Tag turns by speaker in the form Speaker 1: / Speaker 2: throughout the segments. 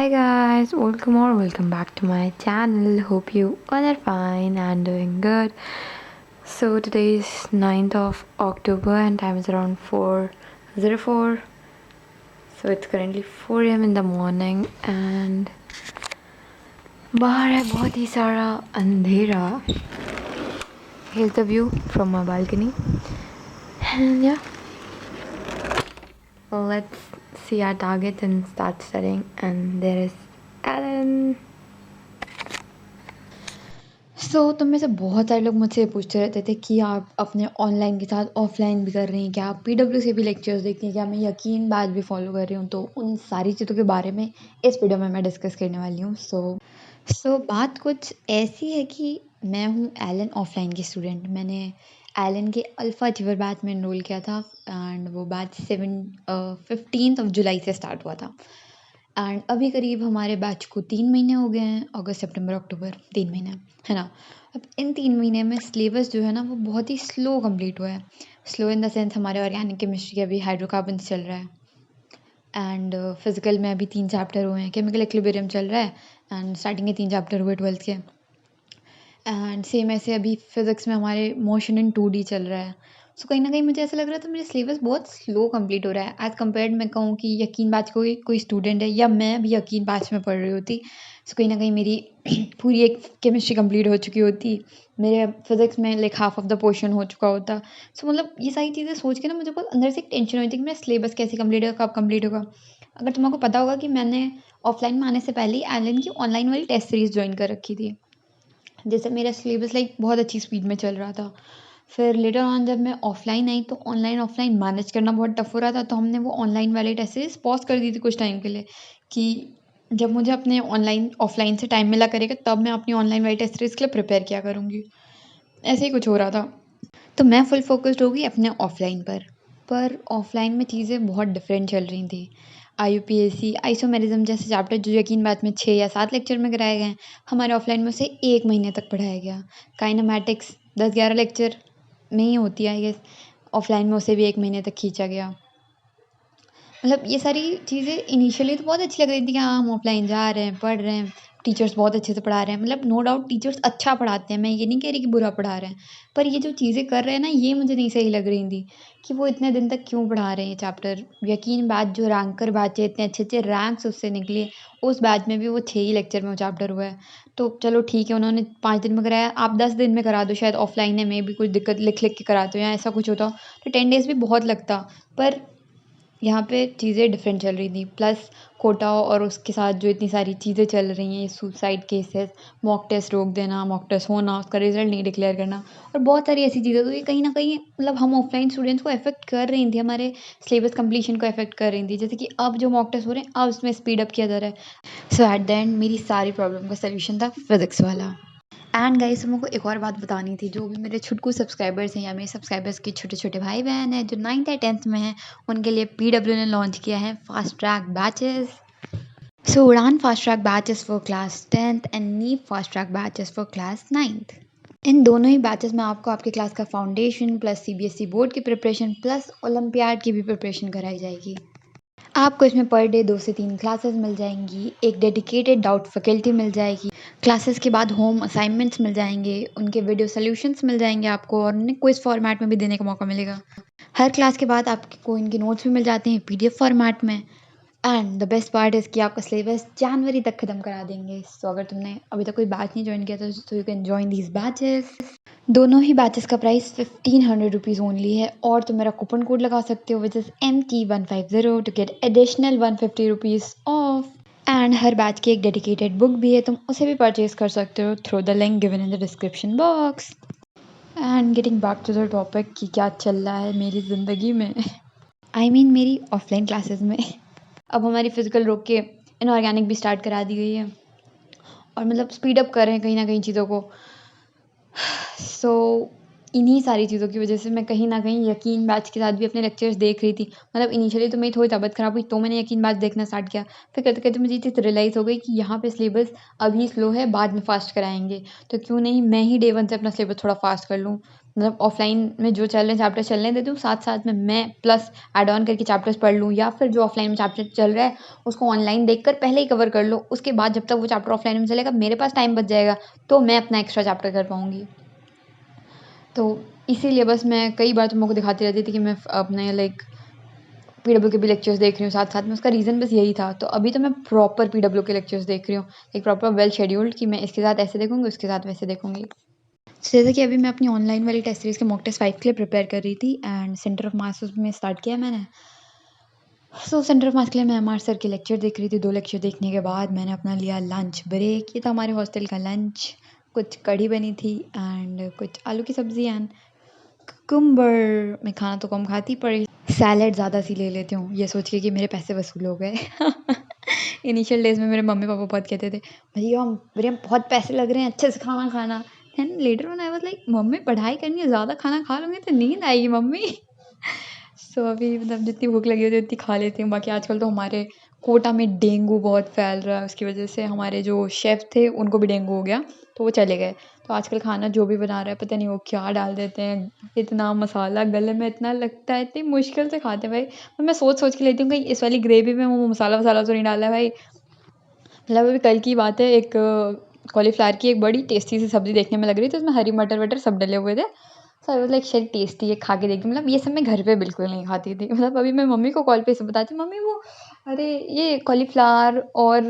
Speaker 1: Hi guys, welcome back to my channel. Hope you all are fine and doing good. So today is 9th of October and time is around 4:04. So it's currently 4 a.m. in the morning and बाहर है बहुत ही सारा अंधेरा. Here's the view from my balcony. And yeah, let's see our targets and start studying. And there is Alan.
Speaker 2: तुम में से बहुत सारे लोग मुझसे पूछते रहते थे कि आप अपने ऑनलाइन के साथ ऑफलाइन भी कर रही हैं क्या, आप पीडब्ल्यू से भी लेक्चर्स देखती हैं क्या, मैं यकीन बैच भी फॉलो कर रही हूँ. तो उन सारी चीज़ों के बारे में इस वीडियो में मैं डिस्कस करने वाली हूँ. बात कुछ ऐसी है कि मैं हूँ एलन ऑफलाइन की स्टूडेंट. मैंने एलन के अल्फ़ा अचीवर बैच में इनरोल किया था एंड वो बैच 15 जुलाई से स्टार्ट हुआ था. एंड अभी करीब हमारे बैच को 3 महीने हो गए हैं. अगस्त सितंबर अक्टूबर 3 महीने है ना. अब इन 3 महीने में सिलेबस जो है ना वो बहुत ही स्लो कंप्लीट हुआ है. स्लो इन द सेंस हमारे ऑर्गेनिक केमिस्ट्री के अभी हाइड्रोकार्बन्स चल रहा है एंड फिजिकल में अभी 3 चैप्टर हुए हैं. केमिकल इक्विलिब्रियम चल रहा है एंड स्टार्टिंग के 3 चैप्टर हुए 12th के. एंड सेम ऐसे अभी फिज़िक्स में हमारे मोशन इन 2D चल रहा है. सो कहीं न कहीं मुझे ऐसा लग रहा था मेरा सिलेबस बहुत स्लो कंप्लीट हो रहा है. एज़ कम्पेयर्ड मैं कहूँ कि यकीन बैच कोई स्टूडेंट है या मैं भी यकीन बैच में पढ़ रही होती, सो कहीं न कहीं मेरी पूरी एक केमिस्ट्री कंप्लीट हो चुकी होती. मेरे फिज़िक्स में like half of the portion हो चुका होता. सो मतलब ये सारी चीज़ें सोच के ना मुझे बहुत अंदर से एक टेंशन होती थी कि मेरा सिलेबस कैसे कंप्लीट होगा, कब कंप्लीट होगा. अगर तुमको पता होगा कि मैंने ऑफलाइन में आने से पहले ही एलन की ऑनलाइन वाली टेस्ट सीरीज़ जॉइन कर रखी थी. जैसे मेरा सिलेबस लाइक बहुत अच्छी स्पीड में चल रहा था. फिर लेटर ऑन जब मैं ऑफलाइन आई तो ऑफलाइन मैनेज करना बहुत टफ हो रहा था. तो हमने वो ऑनलाइन वाले टेस्ट सीरीज पॉज कर दी थी कुछ टाइम के लिए कि जब मुझे अपने ऑफलाइन से टाइम मिला करेगा तब मैं अपनी ऑनलाइन वाली टेस्ट सीरीज के लिए प्रिपेयर किया करूँगी. ऐसे ही कुछ हो रहा था. तो मैं फुल फोकस्ड हो गई अपने ऑफलाइन पर ऑफलाइन में चीज़ें बहुत डिफरेंट चल रही थी. IUPAC आइसोमेरिज्म जैसे चैप्टर जो यकीन बात में 6 या 7 लेक्चर में कराए गए, हमारे ऑफलाइन में उसे 1 महीने तक पढ़ाया गया. काइनेमैटिक्स 10-11 लेक्चर में ही होती है आई गेस, ऑफलाइन में उसे भी 1 महीने तक खींचा गया. मतलब ये सारी चीज़ें इनिशियली तो बहुत अच्छी लग रही थी कि हाँ हम ऑफलाइन जा रहे हैं, पढ़ रहे हैं, टीचर्स बहुत अच्छे से पढ़ा रहे हैं. मतलब नो डाउट टीचर्स अच्छा पढ़ाते हैं, मैं ये नहीं कह रही कि बुरा पढ़ा रहे हैं. पर ये जो चीज़ें कर रहे हैं ना ये मुझे नहीं सही लग रही थी कि वो इतने दिन तक क्यों पढ़ा रहे हैं ये चैप्टर. यकीन बैच जो रैंकर बैच है, इतने अच्छे रैंक्स उससे निकले, उस बैच में भी वो 6 ही लेक्चर में वो चैप्टर हुआ है. तो चलो ठीक है उन्होंने 5 दिन में कराया, आप 10 दिन में करा दो. शायद ऑफलाइन में भी कुछ दिक्कत लिख के कराते हो या ऐसा कुछ होता तो 10 डेज़ भी बहुत लगता. पर यहाँ पे चीज़ें डिफरेंट चल रही थी. प्लस कोटा और उसके साथ जो इतनी सारी चीज़ें चल रही हैं, सुसाइड केसेस, मॉक टेस्ट रोक देना, मॉक टेस्ट होना, उसका रिजल्ट नहीं डिक्लेयर करना और बहुत सारी ऐसी चीज़ें. तो ये कहीं न कहीं मतलब हम ऑफलाइन स्टूडेंट्स को अफेक्ट कर रही थी, हमारे सिलेबस कंप्लीशन को अफेक्ट कर रही थी. जैसे कि अब जो मॉक टेस्ट हो रहे हैं अब उसमें स्पीड अप किया जा रहा है. सो एट द एंड मेरी सारी प्रॉब्लम का सॉल्यूशन था फिज़िक्स वाला. एंड गाइस मेरे को एक और बात बतानी थी. जो भी मेरे छुटकू सब्सक्राइबर्स हैं या मेरे सब्सक्राइबर्स के छोटे छोटे भाई बहन हैं जो 9th या 10th में हैं, उनके लिए PW ने लॉन्च किया है fast track batches. So Udaan fast track batches for class 10th and नीप fast track batches for class 9th. इन दोनों ही बैचेस में आपको आपके क्लास का फाउंडेशन प्लस CBSE बोर्ड की प्रिपरेशन प्लस ओलंपियाड की भी प्रिपरेशन कराई जाएगी. आपको इसमें पर डे 2 से 3 क्लासेस मिल जाएंगी, एक डेडिकेटेड डाउट फैकल्टी मिल जाएगी, क्लासेस के बाद होम असाइनमेंट्स मिल जाएंगे, उनके वीडियो सॉल्यूशंस मिल जाएंगे आपको और उन्हें क्विज फॉर्मेट में भी देने का मौका मिलेगा. हर क्लास के बाद आपको इनके नोट्स भी मिल जाते हैं PDF फॉर्मेट में. And the best part is कि आपका सिलेबस जनवरी तक ख़त्म करा देंगे. सो अगर तुमने अभी तक कोई बैच नहीं ज्वाइन किया तो you can join these batches. दोनों ही बैचेस का प्राइस 1500 रुपीज़ ओनली है और तुम मेरा कूपन कोड लगा सकते हो which is MT150 to get additional 150 rupees off. And हर बैच की एक डेडिकेटेड बुक भी है, तुम उसे भी परचेज कर सकते हो through the link given in the description box. And getting back to the topic कि क्या चल रहा है मेरी ज़िंदगी में. मेरी ऑफलाइन क्लासेस में अब हमारी फिजिकल रोक के इनऑर्गेनिक भी स्टार्ट करा दी गई है और मतलब स्पीड अप कर रहे हैं कहीं ना कहीं चीज़ों को. सो इन्हीं सारी चीज़ों की वजह से मैं कहीं न कहीं यकीन बैच के साथ भी अपने लेक्चर्स देख रही थी. मतलब इनिशियली तो मेरी थोड़ी तबीयत ख़राब हुई तो मैंने यकीन बैच देखना स्टार्ट किया. फिर करते-करते मुझे ये चीज़ रियलाइज़ हो गई कि यहाँ पे सिलेबस अभी स्लो है, बाद में फ़ास्ट कराएँगे. तो क्यों नहीं मैं ही डे 1 से अपना सिलेबस थोड़ा फ़ास्ट कर लूँ. मतलब ऑफलाइन में जो चल रहे हैं चैप्टर चलने देती हूँ, साथ साथ में मैं प्लस ऐड ऑन करके चैप्टर्स पढ़ लूँ, या फिर जो ऑफलाइन में चैप्टर चल रहा है उसको ऑनलाइन देखकर पहले ही कवर कर लो, उसके बाद जब तक वो चैप्टर ऑफलाइन में चलेगा मेरे पास टाइम बच जाएगा, तो मैं अपना एक्स्ट्रा चैप्टर कर पाऊँगी। तो इसीलिए बस मैं कई बार तुम लोगों को दिखाती रहती थी कि मैं अपने लाइक पीडब्ल्यू के भी लेक्चर्स देख रही हूँ साथ साथ में। उसका रीज़न बस यही था। तो अभी तो मैं प्रॉपर पीडब्ल्यू के लेक्चर्स देख रही हूँ, एक प्रॉपर वेल शेड्यूल्ड, कि मैं इसके साथ ऐसे देखूँगी, उसके साथ वैसे देखूँगी। जैसे कि अभी मैं अपनी ऑनलाइन वाली टेस्ट सीरीज़ के मॉक टेस्ट 5 के लिए प्रिपेयर कर रही थी, एंड सेंटर ऑफ मास में स्टार्ट किया मैंने। सो सेंटर ऑफ मास के लिए मैं एमआर सर के लेक्चर देख रही थी। 2 लेक्चर देखने के बाद मैंने अपना लिया लंच ब्रेक। ये था हमारे हॉस्टल का लंच। कुछ कढ़ी बनी थी एंड कुछ आलू की सब्ज़ी एंड कुकुम्बर। मैं खाना तो कम खाती पर सैलेड ज़्यादा सी ले लेती हूँ, ये सोच के कि मेरे पैसे वसूल हो गए। इनिशियल डेज़ में मेरे मम्मी पापा बहुत कहते थे, भैया बहुत पैसे लग रहे हैं, अच्छे से खाना खाना। And later on I was like, mummy पढ़ाई करनी है, ज़्यादा खाना खा लूँगी तो नींद आएगी मम्मी। सो अभी मतलब जितनी भूख लगी होती है उतनी खा लेती हूँ। बाकी आजकल तो हमारे कोटा में डेंगू बहुत फैल रहा है, उसकी वजह से हमारे जो शेफ़ थे उनको भी डेंगू हो गया, तो वो चले गए। तो आजकल खाना जो भी बना रहा है पता नहीं वो क्या डाल देते हैं, इतना मसाला गले में इतना लगता है, इतनी मुश्किल से खाते हैं भाई। और मैं सोच के लेती हूँ कहीं इस वाली ग्रेवी में वो मसाला वसाला तो नहीं डाला है भाई। मतलब अभी कल की बात है, एक कॉलीफ्लावर की एक बड़ी टेस्टी सी सब्ज़ी देखने में लग रही थी, उसमें हरी मटर वटर सब डले हुए थे। So I was like shit tasty है, खा के देखती हूँ। मतलब ये सब मैं घर पे बिल्कुल नहीं खाती थी। मतलब अभी मैं मम्मी को कॉल पे से बताती हूँ, मम्मी वो अरे ये कॉलीफ्लावर और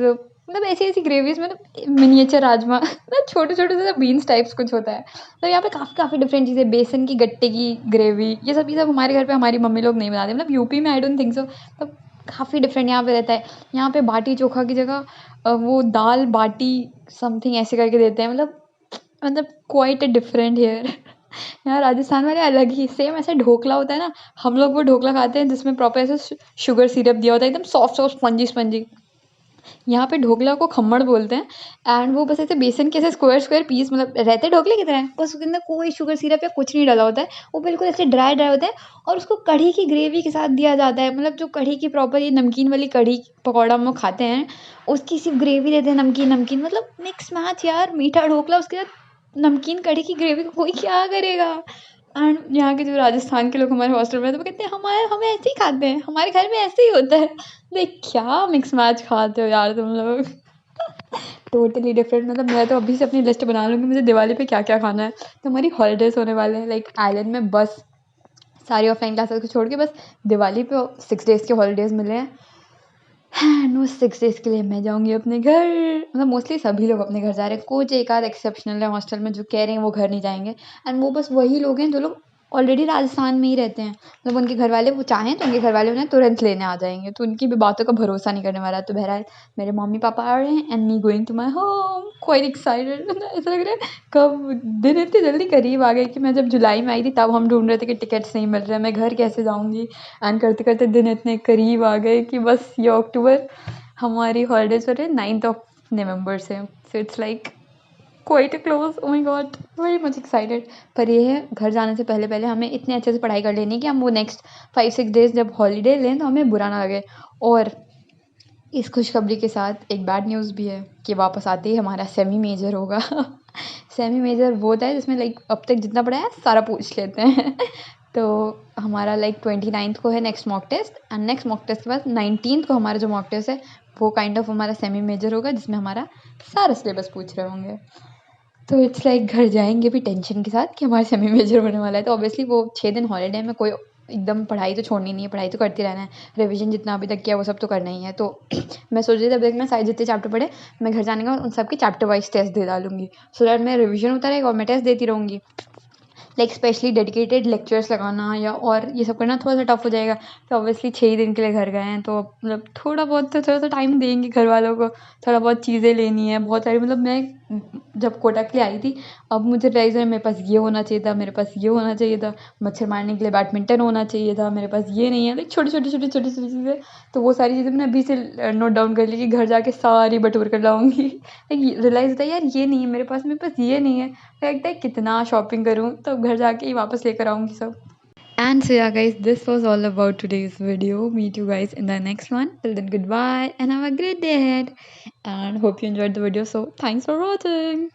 Speaker 2: मतलब ऐसी-ऐसी ग्रेवीज़, मतलब मिनिएचर राजमा, मतलब छोटे-छोटे से बीन्स टाइप्स कुछ होता है। तो यहाँ पे काफ़ी डिफरेंट चीज़ें, बेसन की गट्टे की ग्रेवी, ये सब हमारे घर पे हमारी मम्मी लोग नहीं बनाते। मतलब यूपी में आई डोंट थिंक सो, मतलब काफ़ी डिफरेंट यहाँ पे रहता है। यहाँ पे बाटी चोखा की जगह वो दाल बाटी समथिंग ऐसे करके देते हैं। मतलब क्वाइट अ डिफरेंट हियर। यहाँ राजस्थान वाले अलग ही, सेम ऐसे ढोकला होता है ना, हम लोग वो ढोकला खाते हैं जिसमें प्रॉपर ऐसे शुगर सिरप दिया होता है, एकदम सॉफ्ट सॉफ्ट स्पंजी स्पंजी। यहाँ पे ढोकला को खम्मड़ बोलते हैं। एंड वो बस ऐसे बेसन के ऐसे स्क्वायर पीस, मतलब रहते ढोकले की तरह, बस उसके अंदर कोई शुगर सिरप या कुछ नहीं डाला होता है, वो बिल्कुल ऐसे ड्राई होता है। और उसको कढ़ी की ग्रेवी के साथ दिया जाता है। मतलब जो कढ़ी की प्रॉपर ये नमकीन वाली कढ़ी पकौड़ा हम लोग खाते हैं, उसकी सिर्फ ग्रेवी देते हैं, नमकीन नमकीन, मतलब मिक्स मैच यार। मीठा ढोकला उसके साथ नमकीन कढ़ी की ग्रेवी को कोई क्या करेगा। एंड यहाँ के जो राजस्थान के लोग हमारे हॉस्टल में, तो वो कहते हैं हम ऐसे ही खाते हैं, हमारे घर में ऐसे ही होता है। लाइक क्या मिक्स मैच खाते हो यार तुम लोग। Totally different. मतलब मैं तो अभी से अपनी लिस्ट बना लूँगी मुझे दिवाली पे क्या क्या खाना है। तो हमारी हॉलीडेज़ होने वाले हैं लाइक आइलैंड में, बस सारी ऑफलाइन क्लासेस को छोड़ के बस दिवाली पे 6 डेज़ के हॉलीडेज़ मिले हैं। एंड उस 6 डेज़ के लिए मैं जाऊँगी अपने घर। मतलब मोस्टली सभी लोग अपने घर जा रहे हैं, कुछ एक आध एक्सेप्शनल है हॉस्टल में जो कह रहे हैं वो घर नहीं जाएंगे। एंड वो बस वही लोग हैं जो लोग ऑलरेडी राजस्थान में ही रहते हैं। मतलब उनके घर वाले वो चाहें तो उनके घर वाले उन्हें तुरंत लेने आ जाएंगे, तो उनकी भी बातों का भरोसा नहीं करने वाला। तो बहरहाल मेरे मम्मी पापा आ रहे हैं and me going to my home, quite excited. ऐसा लग रहा है कब दिन इतनी जल्दी करीब आ गए कि मैं जब जुलाई में आई थी तब हम ढूंढ रहे थे कि टिकट्स नहीं मिल रहे, मैं घर कैसे जाऊँगी। एंड करते करते दिन इतने करीब आ गए कि बस ये अक्टूबर हमारी हॉलीडेज़ हो रही है 9th ऑफ नवंबर से। So it's like quite close. Oh my God, very much excited. पर ये है घर जाने से पहले पहले हमें इतने अच्छे से पढ़ाई कर लेनी है कि हम वो नेक्स्ट 5-6 डेज़ जब हॉलीडे लें तो हमें बुरा ना लगे। और इस खुशखबरी के साथ एक बैड न्यूज़ भी है कि वापस आते ही हमारा सेमी मेजर होगा। सेमी मेजर वो होता है जिसमें लाइक अब तक जितना पढ़ा है सारा पूछ लेते हैं। तो हमारा लाइक 29th को है next mock test, and next mock test के बाद 19th को हमारा जो मॉक टेस्ट है वो काइंड ऑफ हमारा सेमी मेजर होगा, जिसमें हमारा सारा सिलेबस पूछ रहे होंगे। तो इट्स लाइक घर जाएँगे भी टेंशन के साथ कि हमारा सेमी मेजर होने वाला है। तो ऑब्वियसली वो 6 दिन हॉलिडे में कोई एकदम पढ़ाई तो छोड़नी नहीं है, पढ़ाई तो करते रहना है। रिविज़न जितना अभी तक किया वो सब तो करना ही है। तो मैं सोच रही थी अभी तक मैं सारे जितने चैप्टर पढ़े, मैं घर जाने के बाद उन सब के चैप्टर वाइज़ टेस्ट दे डालूँगी। सो दैट मेरा रिविज़न होता रहेगा और मैं टेस्ट देती रहूँगी। लाइक स्पेशली डेडिकेटेड लेक्चर्स लगाना या और ये सब करना थोड़ा सा टफ हो जाएगा। तो ऑब्वियसली 6 ही दिन के लिए घर गए हैं, तो मतलब थोड़ा बहुत तो थोड़ा सा टाइम देंगे घर वालों को। थोड़ा बहुत चीज़ें लेनी है बहुत सारी। मतलब मैं जब कोटक के लिए आई थी, अब मुझे रियलाइज़ है मेरे पास ये होना चाहिए था, मेरे पास ये होना चाहिए था, मच्छर मारने के लिए बैडमिंटन होना चाहिए था, मेरे पास ये नहीं है। लाइक छोटी छोटी चीज़ें। तो वो सारी चीज़ें मैंने अभी से नोट डाउन कर ली कि घर जाके सारी बटोर कर लाऊँगी। लाइक रियलाइज़ होता है यार ये नहीं है मेरे पास ये नहीं है। लगता है कितना शॉपिंग करूँ, तो घर जाके ही वापस लेकर आऊँगी सब। And so yeah guys, this was all about today's video. Meet you guys in the next one. Till then, goodbye and have a great day ahead. And hope you enjoyed the video. So thanks for watching.